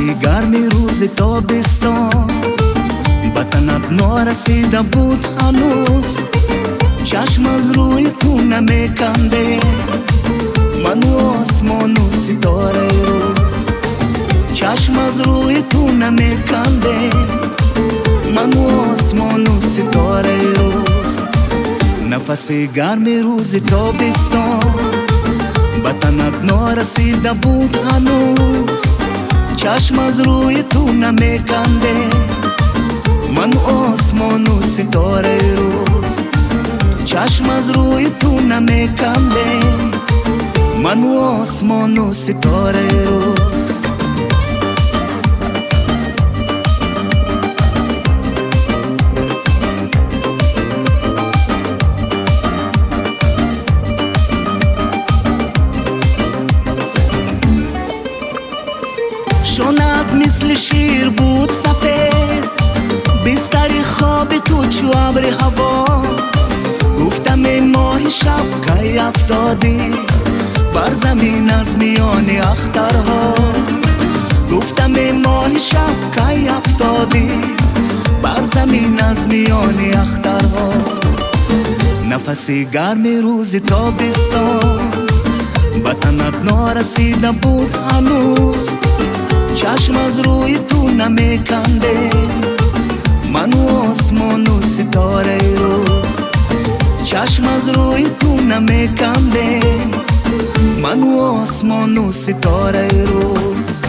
نفسی گرمی روز تابستان بدنت نارسیده بود هنوز، چشم از روی تو نمیکنده من و آسمان و ستاره روز. چشم از روی تو نمیکنده من و آسمان و ستاره روز. نفسی گرمی روز تابستان بدنت نارسیده بود هنوز، چشم از روی تو نمیکنده من آسمان و ستاره روز. چشم از روی تو نمیکنده من آسمان و ستاره روز. شونت مثل شیر بود سفید، بستر خواب تو چو ابر هوا. گفتم ای ماه شب کی افتادی بر زمین از میان اخترها. گفتم ای ماه شب کی افتادی بر زمین از میان اخترها. نفسی گرمی روز تابستان بدنت نارسیده بود هنوز، چشم از روی تو نمیکنده من و آسمان و ستاره روز. چشم از روی تو نمیکنده من و آسمان و ستاره روز.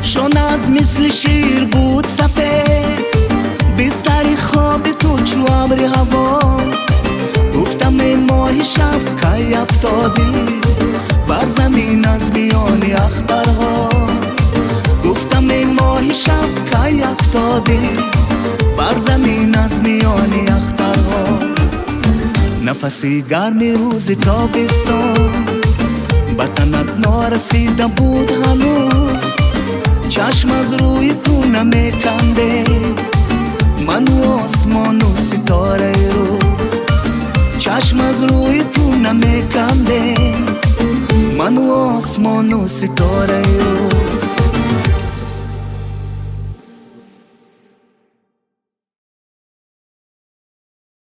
شونت مثل شیر بود سفید، بستر خواب تو چو ابر هوا. گفتم ای ماه شب کی افتادی بر زمین از میان اخترها. گفتم ای ماه شب کی افتادی بر زمین از میان اخترها. نفسی گرمی روز تابستان بدنت نارسیده بود هنوز، چشم از روی تو نمیکنده من و آسمان و ستاره روز. چشم از روی تو نمیکنده من و آسمان و ستاره روز.